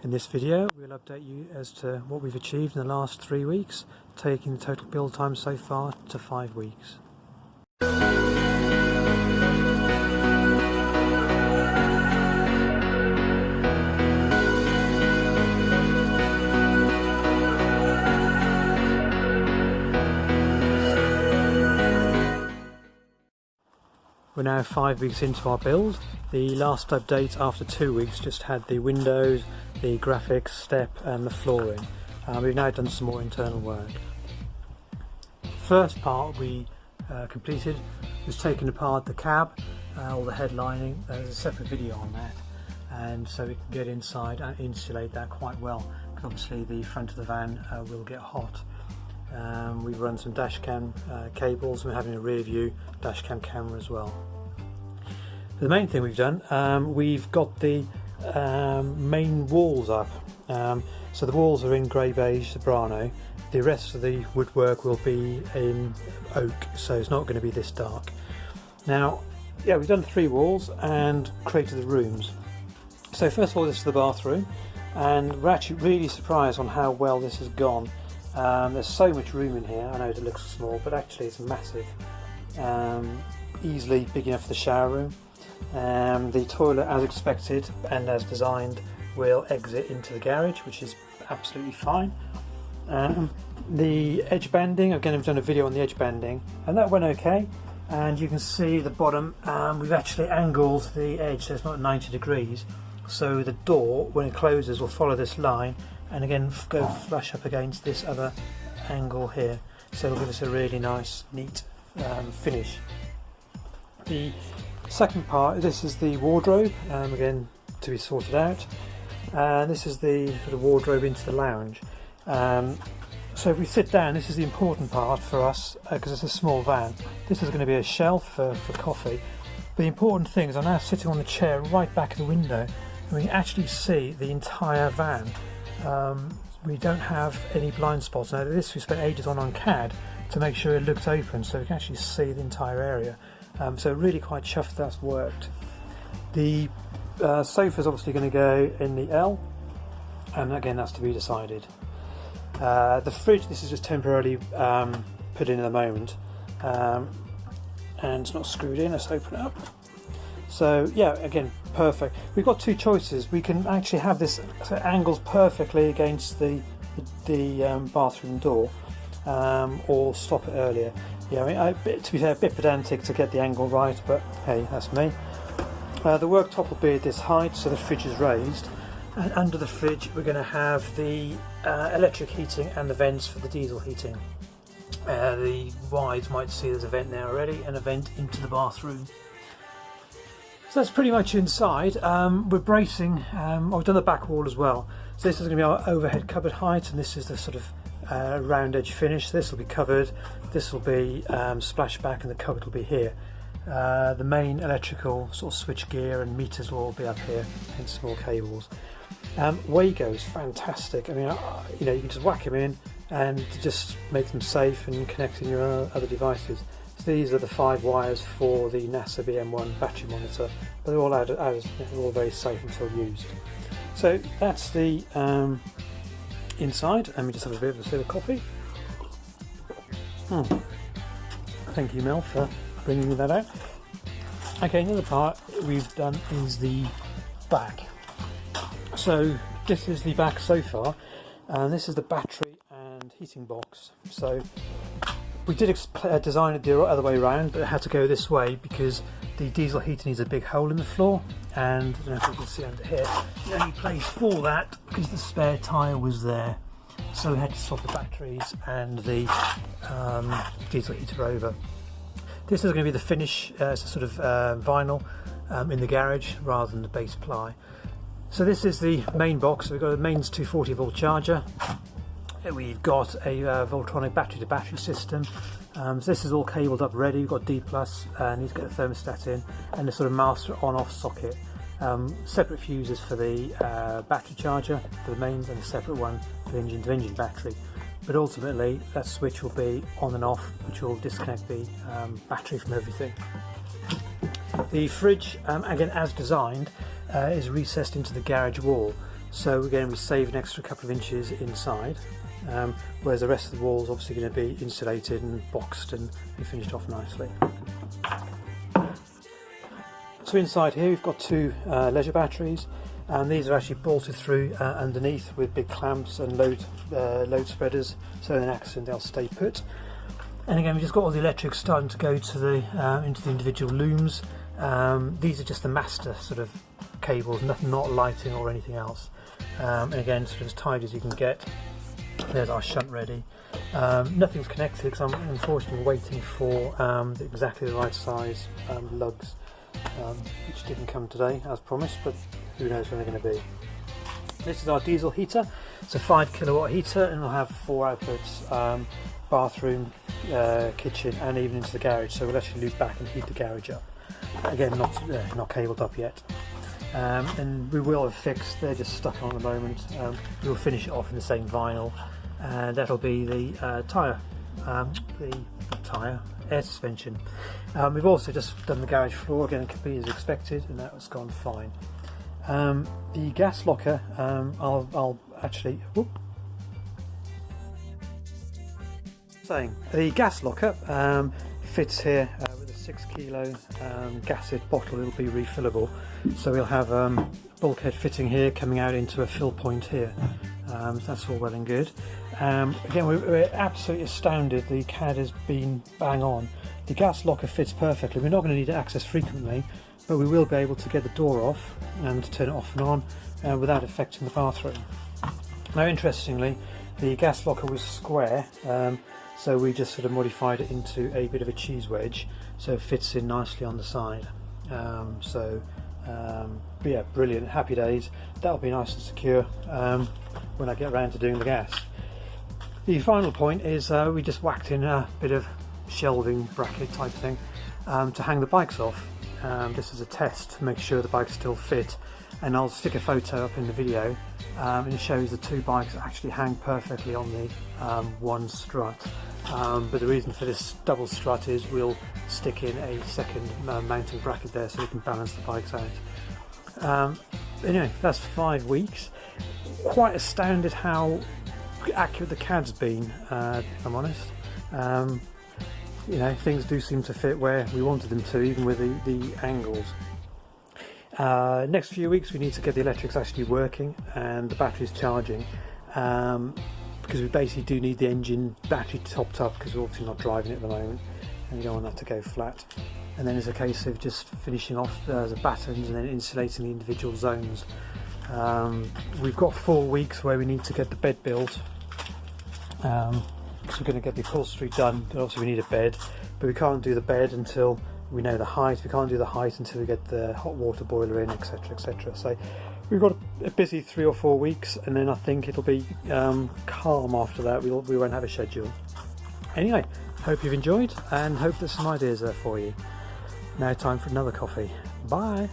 In this video we'll update you as to what we've achieved in the last 3 weeks, taking the total build time so far to 5 weeks. We're now 5 weeks into our build. The last update after 2 weeks just had the windows, the graphics, step and the flooring. We've now done some more internal work. First part we completed was taking apart the cab, all the headlining. There's a separate video on that, and so we can get inside and insulate that quite well, because obviously the front of the van will get hot. We've run some dash cam cables, and we're having a rear view dash cam camera as well. The main thing we've done, we've got the main walls up. So the walls are in grey beige soprano. The rest of the woodwork will be in oak, so it's not going to be this dark. Now, yeah, we've done 3 walls and created the rooms. So first of all, this is the bathroom, and we're actually really surprised on how well this has gone. There's so much room in here. I know it looks small, but actually it's massive. Easily big enough for the shower room. The toilet, as expected and as designed, will exit into the garage, which is absolutely fine. The edge banding, again I've done a video on the edge banding, and that went okay. And you can see the bottom, we've actually angled the edge so it's not 90 degrees, so the door when it closes will follow this line and again go flush up against this other angle here, so it'll give us a really nice neat finish. The second part, this is the wardrobe, again to be sorted out, and this is the sort of wardrobe into the lounge. So if we sit down, this is the important part for us, because it's a small van. This is going to be a shelf for coffee. The important thing is I'm now sitting on the chair right back of the window, and we can actually see the entire van. We don't have any blind spots. Now this we spent ages on CAD to make sure it looked open, so we can actually see the entire area. So really quite chuffed that's worked. The sofa is obviously going to go in the L, and again that's to be decided. The fridge, this is just temporarily put in at the moment, and it's not screwed in. Let's open it up. So yeah, again perfect. We've got 2 choices. We can actually have this so it angles perfectly against the bathroom door, or stop it earlier. Yeah, I mean, to be fair, a bit pedantic to get the angle right, but hey, that's me. The worktop will be at this height, so the fridge is raised, and under the fridge we're going to have the electric heating and the vents for the diesel heating. The wides might see there's a vent there already, and a vent into the bathroom. So that's pretty much inside. We're bracing, we've done the back wall as well. So this is going to be our overhead cupboard height, and this is the sort of round edge finish. This will be covered, this will be splashback, and the cupboard will be here. The main electrical sort of switch gear and meters will all be up here, and small cables. Wago's fantastic. I mean, you know, you can just whack them in and just make them safe and connect in your other devices. So these are the 5 wires for the NASA BM1 battery monitor, but they're all they're all very safe until used. So that's the inside. Let me just have a bit of a sip of coffee. Thank you, Mel, for bringing that out. Okay, another part we've done is the back. So this is the back so far, and this is the battery and heating box. So we did design it the other way around, but it had to go this way because the diesel heater needs a big hole in the floor, and I don't know if you can see under here, the only place for that, because the spare tyre was there, so we had to swap the batteries and the diesel heater over. This is going to be the finish. It's a sort of vinyl in the garage rather than the base ply. So this is the main box. We've got a mains 240 volt charger. We've got a Voltronic battery to battery system. So this is all cabled up ready. We've got D+, and need to get the thermostat in, and a sort of master on-off socket. Separate fuses for the battery charger for the mains, and a separate one for the engine-to-engine battery. But ultimately that switch will be on and off, which will disconnect the battery from everything. The fridge, again as designed, is recessed into the garage wall. So again, we save an extra couple of inches inside, whereas the rest of the wall is obviously going to be insulated and boxed and finished off nicely. So inside here we've got two leisure batteries, and these are actually bolted through underneath with big clamps and load spreaders, so in an accident they'll stay put. And again, we've just got all the electrics starting to go to the into the individual looms. These are just the master sort of cables, nothing, not lighting or anything else. And again, sort of as tight as you can get. There's our shunt ready. Nothing's connected because I'm unfortunately waiting for exactly the right size lugs, which didn't come today as promised, but who knows when they're going to be. This is our diesel heater. It's a 5 kilowatt heater, and it'll have 4 outputs: bathroom, kitchen, and even into the garage. So we'll actually loop back and heat the garage up. Again, not cabled up yet. And we will have fixed, they're just stuck on at the moment. We'll finish it off in the same vinyl, and that'll be the air suspension. We've also just done the garage floor, again completely as expected, and that was gone fine. The gas locker, I'll actually, the gas locker fits here with a 6 kilo gaseous bottle. It'll be refillable, so we'll have bulkhead fitting here coming out into a fill point here. So that's all well and good. Again, we're absolutely astounded the CAD has been bang on. The gas locker fits perfectly. We're not going to need access frequently, but we will be able to get the door off and turn it off and on without affecting the bathroom. Now, interestingly, the gas locker was square, so we just sort of modified it into a bit of a cheese wedge, so it fits in nicely on the side. But yeah, brilliant, happy days. That'll be nice and secure when I get around to doing the gas. The final point is we just whacked in a bit of shelving bracket type thing to hang the bikes off. This is a test to make sure the bikes still fit, and I'll stick a photo up in the video, and it shows the two bikes actually hang perfectly on the one strut. But the reason for this double strut is we'll stick in a second mounting bracket there so we can balance the bikes out. Anyway, that's 5 weeks. Quite astounded how accurate the CAD's been, if I'm honest. You know, things do seem to fit where we wanted them to, even with the angles. Next few weeks we need to get the electrics actually working and the batteries charging, because we basically do need the engine battery topped up, because we're obviously not driving it at the moment and we don't want that to go flat. And then it's a case of just finishing off the battens and then insulating the individual zones. We've got 4 weeks where we need to get the bed built. So we're going to get the upholstery done, but obviously we need a bed, but we can't do the bed until we know the height. We can't do the height until we get the hot water boiler in, etc, etc. So we've got a busy 3 or 4 weeks, and then I think it'll be calm after that. We won't have a schedule. Anyway, hope you've enjoyed, and hope there's some ideas there for you. Now time for another coffee. Bye.